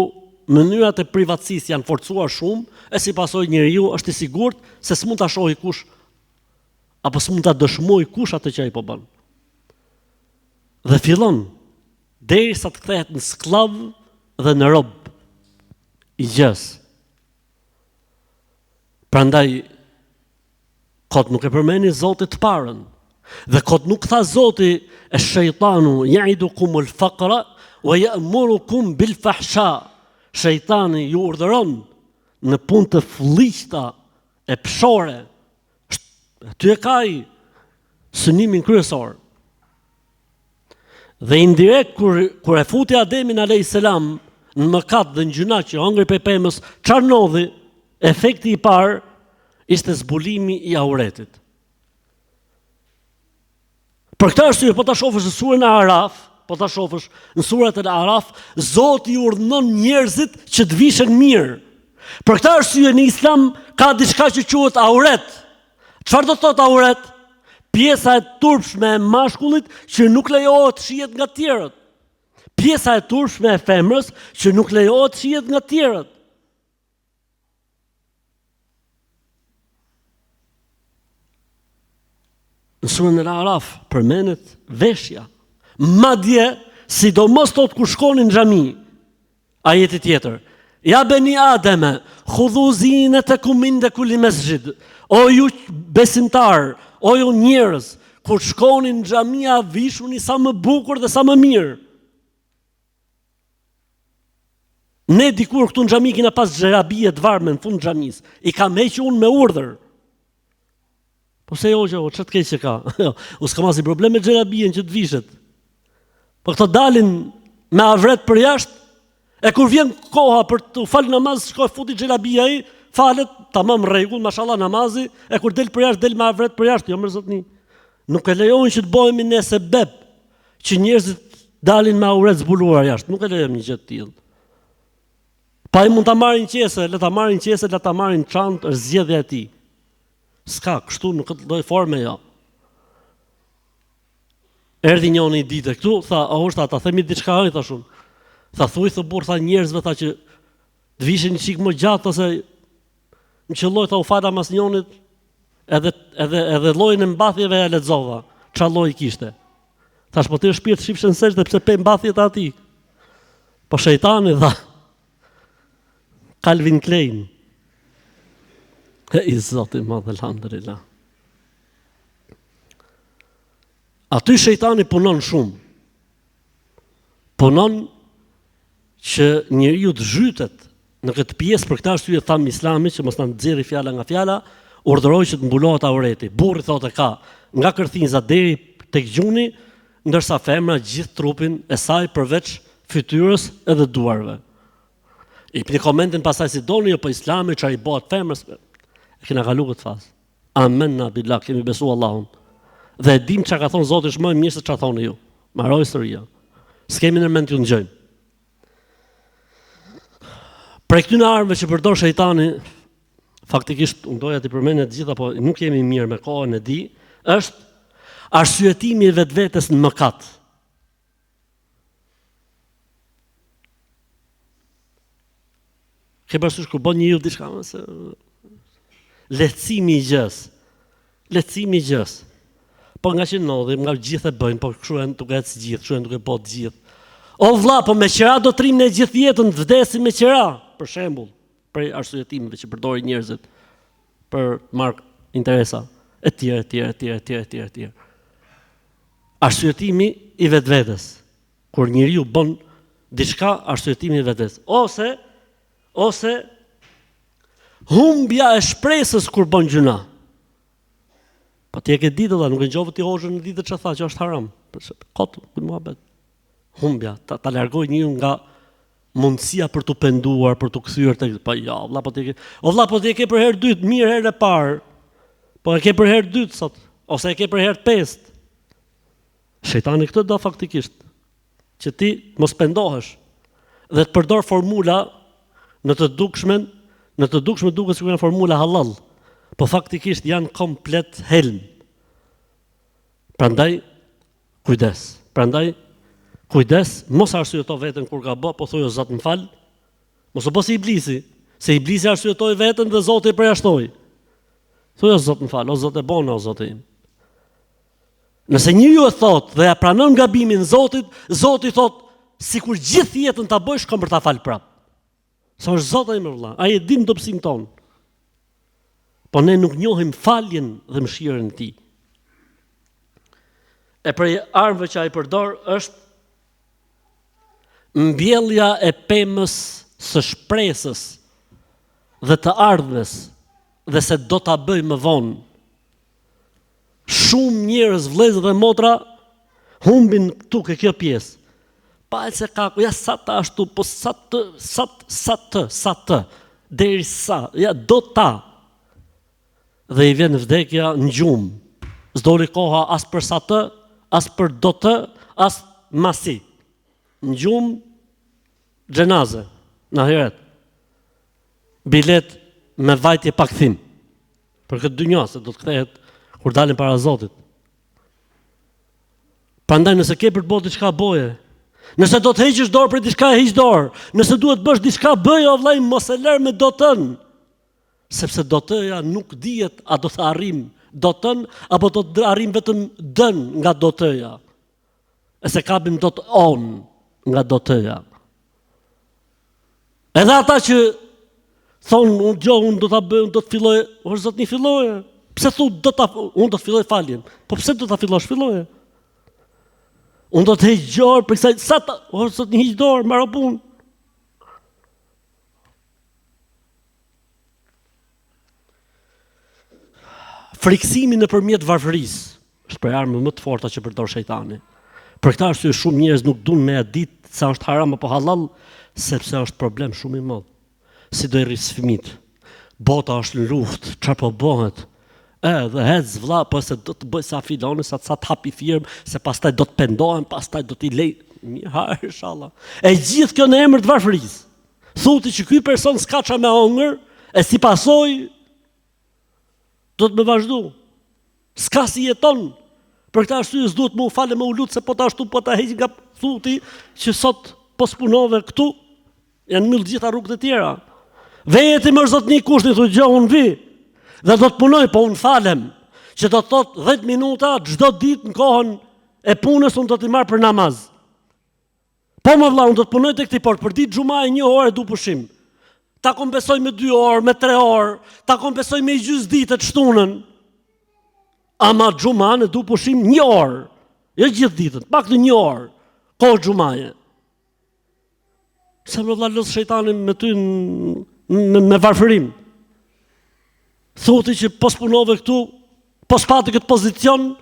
mënyrat e privatësisë janë forcuar shumë, e si pasojë njeriu është i sigurt se s'mund ta shohë kush apo s'mund ta dëshmojë kush atë që ai po bën. Dhe fillon derisa të kthehet në skllav dhe në rob i gjës. Prandaj kot nuk e përmeni Zoti të parën. Dhe kot nuk tha Zoti e shejtanu ya'idukumul faqra wa ya'murukum bil fahsha. Shejtani ju urdhëron në punë të fllihta e pshore. Ty e ka ai synimin kryesor. Dhe indirekt kur e futi Ademin alayhis salam në mëkat dhe në gjuna që hongri pe pemës, çfarë ndodhi? Efekti i parë ishte zbulimi i auretit. Për këtë arsye, po ta shohësh në surën e Araf, po ta shohësh në surat e Araf, Zoti urdhënon njerëzit që të vishën mirë. Për këtë arsye në Islam ka diçka që quhet auret. Çfarë do të thotë auret? Pjesa e turpshme e mashkullit që nuk lejohet shihet nga të tjerët. Pjesa e turpshme e femrës që nuk lejohet shihet nga tjerët. Në surën Al-Araf përmendet veshja. Madje, sidomos tot kur shkonin në xhami. Ajeti tjetër. Ja beni Ademe, khudhu zinatakum inda kulli masjid. O ju besimtar, o ju njerëz, kur shkonin në xhamia vishuni sa më bukur dhe sa më mirë. Ne dikur këtu në xhami kena pas xherabie të varme në fund xhamis. I kam hequr unë me urdhër. Po se jo, ç't keq që ka. U s'kam asnjë problem me xherabien që të vishet. Po këto dalin me avret për jashtë, e kur vjen koha për të fal namaz, shkoj futi xherabia ai, falet, tamam rregull, mashallah namazi, e kur del për jashtë, del me avret për jashtë, jo më zotni. Nuk e lejojnë që të bëhemi ne sebeb që njerëzit dalin me avret zbuluar jashtë, nuk e lejojmë një gjë të tillë. Pa i mund ta marrin qese, le ta marrin qese, le ta marrin çantë, është zgjedhja e tij. S'ka, kështu në këtë lloj forme jo. Erdhi njëri ditë këtu, tha, "Hoshta, ta themi diçka ai thashun." Tha thuj thë burr, tha njerëzve, tha që të vishin një çik më gjatë ose më qelloj, tha u fala mas njonit, edhe llojin e mbathjeve e lexova. Çfarë lloj kishte? Thash, po ti shpirt shifshën sesh dhe pse pe mbathjet ati. Po shejtani dha. Calvin Klein. I Zoti madh, elhamdulillah. Aty shejtani punon shumë. Punon që njeriu të zhytet në këtë pjesë, për këtë arsye tham Islami që mos na nxjerrë fjala nga fjala, urdhëroi që të mbulohet aureti. Burri thotë ka nga kërthinza deri tek gjuni, ndërsa femra gjithë trupin e saj përveç fytyrës edhe duarve. I pini komentin pasaj si doni, jo po Islami çfarë i bëhet femrës. E kena kalu këtë fazë. Amen billah, kemi besu Allahun. Dhe e dim çka ka thonë Zoti, është më mirë se çfarë thoni ju. Mbaroj historia. S'kemi në mend t'ju ngjojmë. Për këtyre armëve që përdor shejtani, faktikisht unë doja t'i përmendja të gjitha, po nuk jemi mirë me kohën e di, është arsyetimi i vetvetes në mëkat. Ke parasysh kur bën njeriu diçka se lehtësimi i gjës. Lehtësimi i gjës. Po nga që ndodhim, nga gjithë e bëjnë, po kështu duke ecë gjithë, kështu duke po të gjithë. O vlla, po me qira do trim në gjithë jetën, të vdesim me qira, për shembull, për arsyetimeve që përdorin njerëzit për mark interesa, etj. Arsyetimi i vetvetes. Kur njeriu bën diçka, arsyetimi i vetvetes. Ose humbja e shpresës kur bën gjuna. Po ti e ke ditë dha, nuk e ngjove ti hoxhën në ditë çfarë tha që është haram. Kot, ku muhabet. Humbja, ta largoj njeriu nga mundësia për të penduar, për të kthyer tek pa ja, valla po ti ke. O valla po ti e ke për herë dytë, mirë herën e parë. Po e ke për herë dytë sot, ose e ke për herë pestë. Shejtani këtë do faktikisht, që ti mos pendohesh dhe të përdor formula në të dukshme duket sikur janë formula halal, po faktikisht janë komplet helm. Prandaj kujdes, mos arsyeto veten kur ka bë, po thuaj o Zot më fal. Mos u bë si iblisi, se iblisi arsyetoi veten dhe Zoti e përjashtoi. Thuaj o Zot më fal, o Zot e bona, o Zoti im. Nëse njeriu e thot dhe ja pranon gabimin Zotit, Zoti thot sikur gjithë jetën ta bësh kom për ta fal prap. Sa është Zoti im vëlla, ai e din dobësinë tonë. Po ne nuk njohim faljen dhe mëshirën e tij. E për armëve që ai përdor është mbjellja e pemës së shpresës dhe të ardhmes dhe se do ta bëj më vonë. Shumë njerëz, vëllezër dhe motra, humbin këtu ke kjo pjesë. Pa e se ka, ja sa të ashtu, po sa të, deri sa, ja do ta. Dhe i vjen vdekja në gjumë. S'doli koha as për sa të, as për do të, as masi. Në gjumë, xhenaze, në heret. Bilet me vajtje pa kthim. Për këtë dynjë se do të kthehet kur dalin para Zotit. Prandaj nëse ke për të bërë diçka boje, Nëse do të heqësh dorë për diçka, heq dorë. Nëse duhet bësh diçka, bëj o vllai, mos e lër me dotën. Sepse dotëja nuk dihet a do të arrim dotën apo do të arrim vetëm dën nga dotëja. E se kapim dot on nga dotëja. Edhe ata që thonë, unë do ta bëj, unë do të filloj, o zot një filloje. Pse thu unë do të filloj faljen? Po pse do ta fillosh? Filloje. Unë do të heq dorë për kësaj o zot një heq dorë, marrë punë. Friksimi nëpërmjet varfërisë është për armë më të forta që përdor shejtani. Për këtë arsye shumë njerëz nuk duan me ditë sa është haram apo halal, sepse është problem shumë i madh. Si do i rris fëmijët? Bota është në luftë, çfarë po bëhet? Dhe hec vlla, po se do të bëj sa filoni, sa të hapi firmë, se pastaj do të pendohen, pastaj do t'i lej. Mirë, inshallah. E gjithë kjo në emër të varfërisë. Thuti që ky person s'ka çfarë me hongër, e si pasojë do të më vazhdu. S'ka si jeton. Për këtë arsye s'duhet më u falë më u lut se po ta ashtu po ta heq nga thuti që sot po s'punove këtu, janë mbyll gjitha rrugët e tjera. Veti më zot një kushti thotë gjë unë vi. Dhe do të punoj, po unë falem, që do të thot 10 minuta çdo ditë në kohën e punës unë do t'i marr për namaz. Po më vlla, unë do të punoj tek ti por për ditë xhumaje 1 orë du pushim. Ta kompensoj me 2 orë, me 3 orë, ta kompensoj me gjysmë ditë të shtunën. Ama xhuman e du pushim 1 orë, jo gjithë ditën, pak të 1 orë, kohë xhumaje. Se më vlla lës shejtani me ty me varfërim. Thotë që po s'punove këtu, po s'pati këtë pozicion,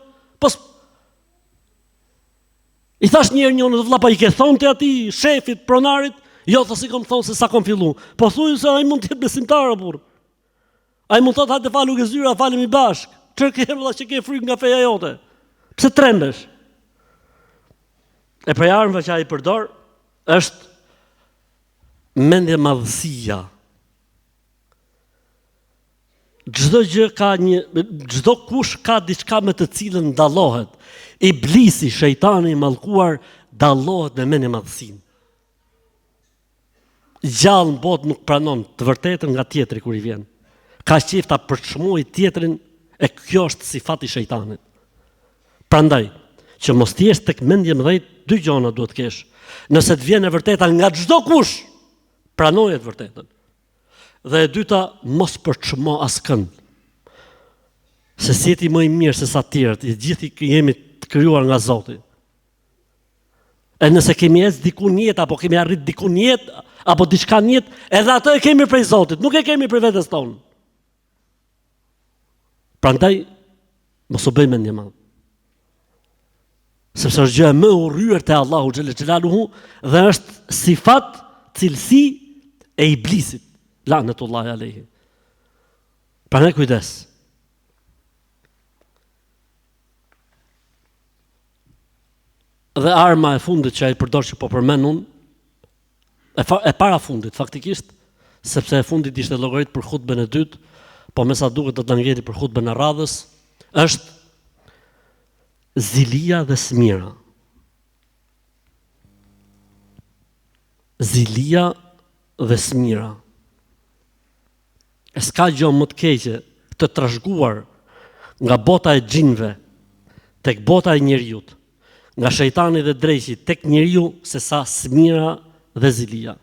I thash njënë vlla pa I ke thonë të ati, shefit, pronarit, jo thë si kom thonë se sa kom fillu. Po thuj se ai mund të jetë besimtar apo. Ai mund të thotë hajde falu ke zyra, falemi bashk. Çfarë ke valla që ke fryk nga feja jote? Pse trembesh? E përjarmëve që ai përdor është mendje madhësia. Çdo kush ka diçka me të cilën dallohet. Iblisi, shejtani I mallkuar, dallohet me mendje madhësinë. Gjallë në botë nuk pranon të vërtetën nga tjetri kur I vjen. Ka qef ta përçmoj tjetrin, e kjo është sifati I shejtanit. Prandaj, që mos t'jesh tek mendje mëdhej, 2 gjona duhet kesh. Nëse të vjen e vërteta nga çdo kush, pranoje të vërtetën. Dhe e dyta, mos përçmo askënd. Se si jeti më I mirë se sa tjerët, gjithë jemi të krijuar nga Zoti. E nëse kemi ecë diku në jetë, apo kemi arrit diku në jetë, apo diçka në jetë, edhe atë e kemi prej Zotit, nuk e kemi prej vetes tonë. Prandaj, mos u bëj mendje madh. Sepse është gjë më urryer te Allahu xhelle xhelaluhu dhe është sifat, cilësi e iblisit, lanetullahi alayhi. Prandaj kujdes. Dhe arma e fundit që ai përdor që po përmend unë, e para fundit faktikisht, sepse e fundit ishte llogarit për hutbën e dytë, po me sa duket do ta ngjeti për hutbën e radhës, është zilia dhe smira. Zilia dhe smira. E s'ka gjë më të keqe të trashëguar nga bota e xhinëve tek bota e njerëzit, nga shejtani dhe dreqi tek njeriu se sa smira dhe zilia.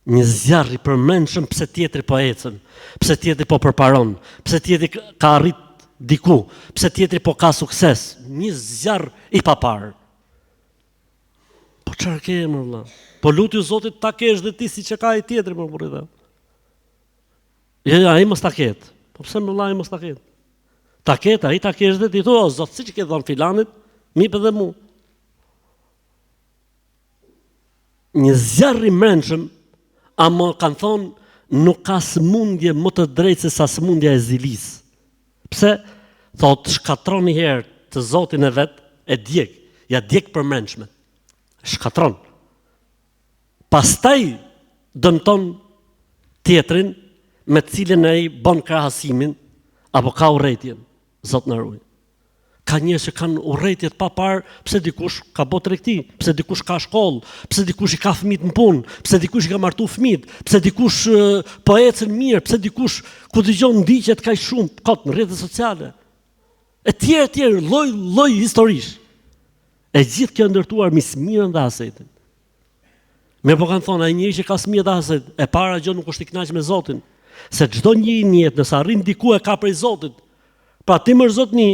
Një zjarr I përmendshëm pse tjetri po ecën, pse tjetri po përparon, pse tjetri ka arrit diku, pse tjetri po ka sukses, një zjarr I papar. Po çfarë ke më valla? Po lutju Zotit ta kesh dhe ti siç e ka I tjetri më burrë. Ja, ai mos ta ket. Po pse më valla ai mos ta ket? Ta ket, ai ta kesh dhe ti thua, o Zot, siç ke dhënë filanit, mi edhe mu. Një zjarr I mendshëm, ama kanë thonë, nuk ka sëmundje më të drejtë se sa sëmundja e zilis. Pse? Thot, shkatron një herë të Zotin e vet, e djeg, ja djeg për mendshme. Shkatron. Pastaj dëmton tjetrin me cilin ai bën krahasimin apo ka urrëtien. Zot na ruaj. Ka njerëz që kanë urrëtiet pa parë, pse dikush ka bërë tregti, pse dikush ka shkollë, pse dikush i ka fëmijët në punë, pse dikush i ka martu fëmijët, pse dikush po ecën mirë, pse dikush ku dëgjon ndiqet kaq shumë kot në rrjetet sociale. Etj, lloj historish. E gjithë kjo ndërtuar me smirën dhe hasetin. Me po kanë thonë, ai njeri që ka smirë dhe haset, e para gjë nuk është i kënaqur me Zotin, se çdo njeri në jetë nëse arrin diku e ka prej Zotit. Pra ti më zotni,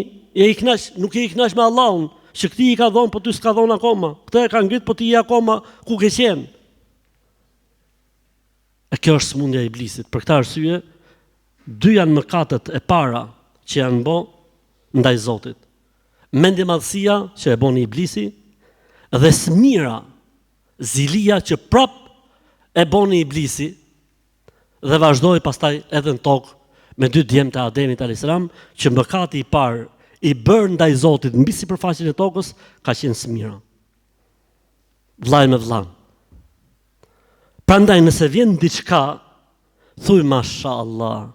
nuk je i kënaq me Allahun, që këti i ka dhonë, po ty s'ka dhonë akoma. Këta e ka ngrit, po ti je akoma ku ke qenë. E kjo është smundja e iblisit. Për këtë arsye, dy janë mëkatet e para që janë bë ndaj Zotit. Mendjemadhësia që e bën iblisi dhe smira, zilia që prap e bën iblisi dhe vazhdoi pastaj edhe në tokë me dy djemtë e Ademit a.s. që mëkati i parë i bërë ndaj Zotit mbi sipërfaqen e tokës ka qenë smira. Vllai me vllan. Prandaj nëse vjen diçka, thuj mashallah.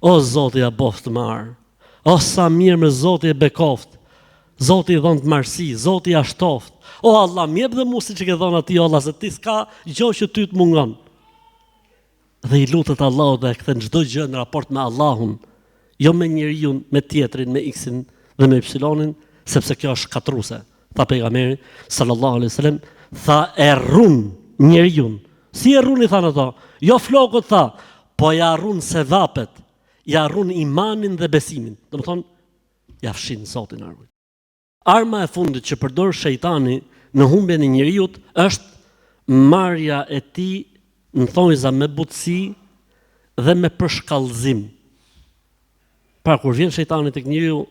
O Zoti ja boft marr. O sa mirë me Zoti e bekoft. Zoti i dhon të marsi, Zoti ja shtoft. O Allah, më jep dhe mua siç e ke dhënë atij, Allah, se ti s'ka gjë që ty të mungon. Dhe i lutet Allahut dhe e kthen çdo gjë në raport me Allahun, jo me njeriu, me tjetrin, me X-in dhe me Y-in, sepse kjo është shkatruese. Tha pejgamberi sallallahu alaihi wasallam, tha e rrun njeriu. Si e rrun i thanë ato? Jo flokët tha, po ja rrun sevapet, ja rrun imanin dhe besimin. Domethënë, ja fshin Zotin armën. Arma e fundit që përdor shejtani në humbjen e njeriu është marrja e tij në thonjza me butësi dhe me përshkallëzim. Pra kur vjen shejtani tek njeriu,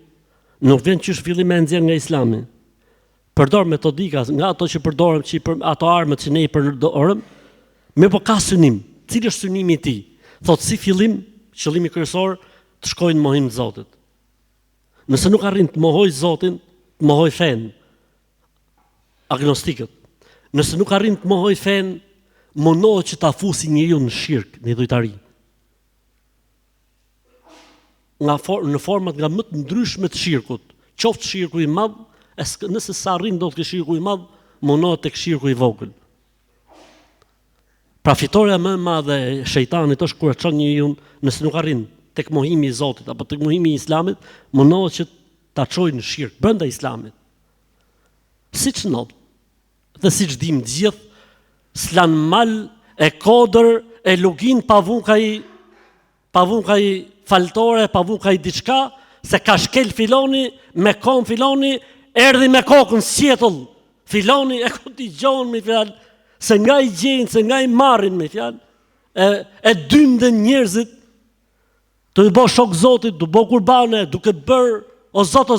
nuk vjen qysh fillim me nxjerr nga Islami. Përdor metodika nga ato që përdoren ato armët që ne i përdorëm, me po ka synim. Cili është synimi i tij? Thotë si fillim, qëllimi kryesor të shkojnë në mohim të Zotit. Nëse nuk arrin të mohoj Zotin, të mohoj fen. Agnostikët. Nëse nuk arrin të mohoj fen, mundohet që ta fusi njeriu në shirk, në idhujtari. Në format nga më të ndryshme të shirkut. Qoftë shirku i madh, nëse sa arrin dot ke shirku i madh, mundohet tek shirku i vogël. Pra fitoria më e madhe e shejtanit është kur e çon njeriu, nëse nuk arrin tek mohimi i Zotit apo tek mohimi i Islamit, mundohet që ta çojë në shirk brenda Islamit. Siç not, dhe siç dim të gjithë, s'lan mal e kodër e lugin pavunkaj faltore, pavunkaj diçka, se ka shkel filoni, me kom filoni, erdhi me kokën sjetull, filoni e ku t'i gjonë me fjalë, se nga i gjenë, se nga i marrin me fjalë, e dymden njerëzit, të i bo shok Zotit, të bo kurbane, duke bërë, o Zot.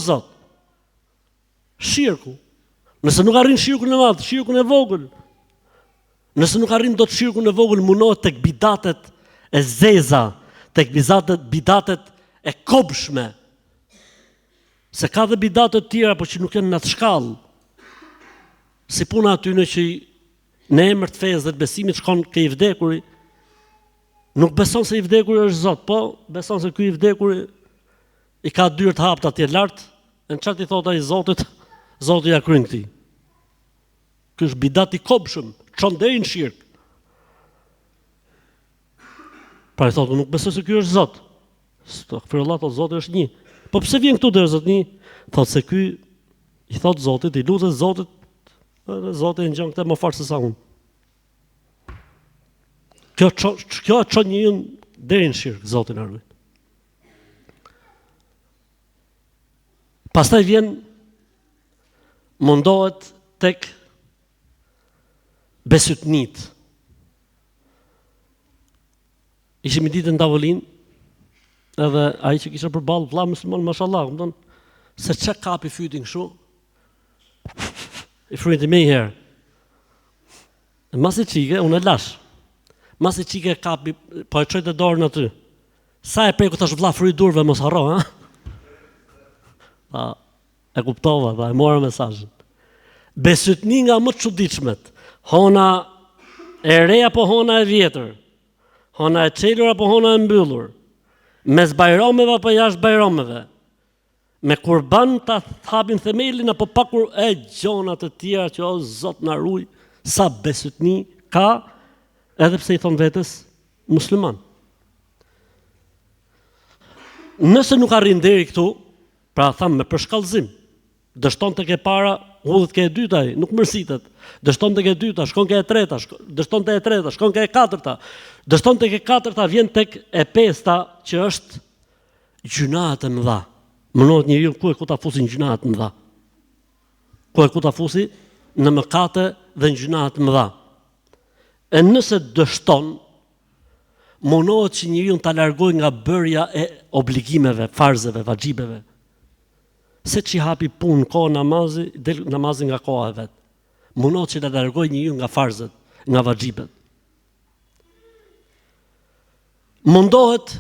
Shirku. Nëse nuk arrin shirkun e madh, shirkun e vogël. Nëse nuk arrin dot shirkun e vogël, munohet tek bidatet e zeza, tek bidatet e kobshme. Se ka dhe bidatet tjera, por që nuk janë në atë shkallë. Si puna atyne që në emër të fesë dhe të besimit shkon ke i vdekuri, nuk beson se i vdekuri është Zot, po beson se ky i vdekuri i ka dyert hapta atje lart, në çfarë i thot ai Zotit, Zoti ja kryen këtij. Ky është bidat i kobshëm, çon deri në shirk. Pra i thotë, nuk besoj se ky është Zot. Astaghfirullah, Zoti është një. Po pse vjen këtu deri Zotni? Thotë se ky i thot Zotit, i lutet Zotit, dhe Zoti e ngjan këtë më fort se sa unë. Kjo çon njëun deri në shirk, Zotin arrit. Pastaj vjen mundohet tek besytnit. Ishim i ditë në tavolinë, edhe ai që kisha përballë vlla musliman, mashallah, kupton, se çka kapi fytin kështu. I fryti me herë. Masi çike, unë e lash. Masi çike kapi, po e çoj të dorën aty. Sa e preku tash vlla fry durve mos harro, ha? E kuptova, e mora mesazhin. Besytni nga më të çuditshmet. Hona e re apo hona e vjetër? Hona e çelur apo hona e mbyllur? Mes bajrameve apo jashtë bajrameve? me kurban ta hapin themelin apo pa kur e gjona të tjera që o Zot na ruaj, sa besutni ka edhe pse i thon vetes musliman. Nëse nuk arrin deri këtu, pra tham me përshkallëzim, dështon tek e para, hudhet ke e dyta, nuk mërsitet. Dështon tek e dyta, shkon ke e treta, dështon tek e treta, shkon ke e katërta. Dështon tek e katërta, vjen tek e pesta, që është gjunat e mëdha. Mënohet njeriu ku ta fusin gjunat e mëdha. Ku ta fusi në mëkate dhe në gjunat e mëdha. E nëse dështon, mënohet që njeriu ta largojë nga bërja e obligimeve, farzeve, vajxhibeve. Se që hapi punë kohë namazi, del namazi nga koha e vetë. Mënohet që ta largojë njeriu nga farzet, nga vajxhibet. Mundohet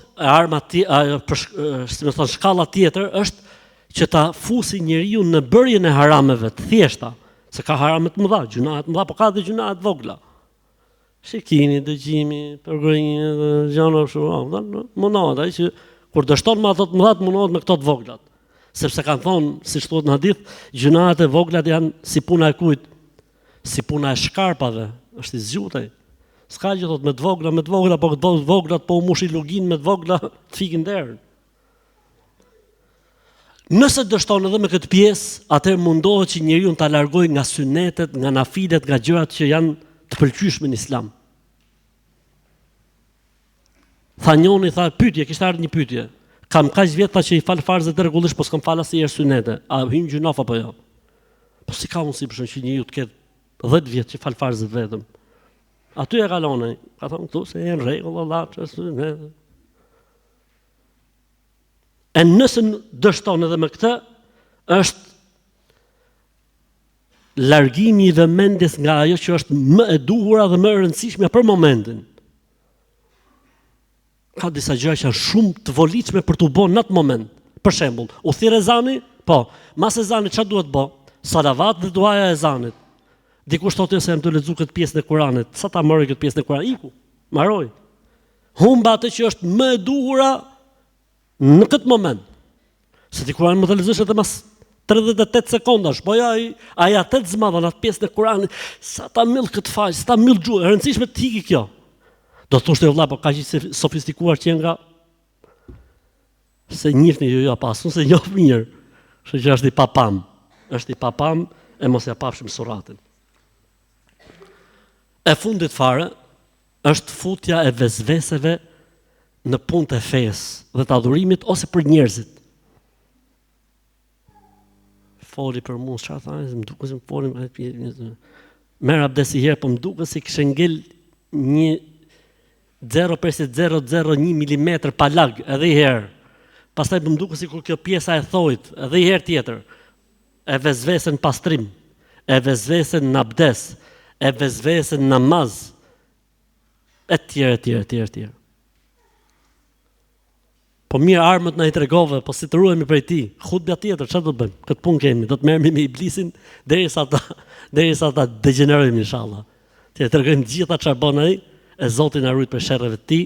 shkalla tjetër është që ta fusi njeriu në bërjen e harameve të thjeshta, se ka harame të mëdha, gjuna të mëdha, po ka dhe gjuna të vogla. Shikimi, dëgjimi, përgojimi, gjana kështu, mundohet ai që kur dështon me ato të mëdha, mundohet me këto të voglat. Sepse kanë thonë, siç thuhet në hadith, gjunat e voglat janë si puna e kujt, si puna e shkarpave, është i zgjutaj. S'ka gjë thot me të vogla, po këto të voglat po u mushi lugin me të vogla, të fikin derën. Nëse dështon edhe me këtë pjesë, atëherë mundohet që njeriu ta largojë nga synetet, nga nafilet, nga gjërat që janë të pëlqyeshme në Islam. Tha njoni, pyetje, kishte ardhur një pyetje. Kam kaq vjet që i fal farzet e rregullisht, po s'kam fal asnjëherë synete. A hyn gjunaf apo jo? Po si ka mundësi për shkak që njeriu të ketë 10 vjet që fal farzet vetëm? Aty e kalon ai. Ka thonë këtu se janë rregull Allah, ç'është. E nëse dështon edhe me këtë, është largimi i vëmendjes nga ajo që është më e duhura dhe më e rëndësishme për momentin. Ka disa gjëra që janë shumë të volitshme për t'u bën në atë moment. Për shembull, u thirr ezani, po, mas ezanit çfarë duhet bë? Salavat dhe duaja e ezanit. Dikush thotë se jam të lexuar këtë pjesën e Kuranit. Sa ta marrë këtë pjesën e Kuranit? Iku, mbaroj. Humba atë që është më e duhura në këtë moment. Se ti Kur'an më të lexosh edhe mas 38 sekondash, po ja ai atë të zmadhën atë pjesën e Kuranit, sa ta mill këtë faq, sa ta mill gjuhë, e rëndësishme të hiki kjo. Do të thoshte vëlla, po kaq i sofistikuar që nga se njihni jo pasun se njoh mirë. Kështu që është i papam. Është i papam e mos ja pafshim suratin. E fundit fare është futja e vezveseve në punët e fesë dhe të adhurimit ose për njerëzit. Foli për mua, çfarë thanë, më duket se më foli, merr abdes i herë, po më duket se kishte ngel një 0,001 mm pa lag edhe i herë. Pastaj më duket sikur kjo pjesa e thojit, edhe i herë tjetër. E vezvesen pastrim, e vezvesen në abdes, e vezvesen namaz, e tjerë. Po mirë armët na i tregove, po si të ruhemi prej tij. Hutbja tjetër, çfarë do të bëjmë? Këtë punë kemi, do të merremi me iblisin derisa ta degenerojmë inshallah. Ti e tregojmë gjitha çfarë bën ai, e Zoti na ruaj për sherreve të tij.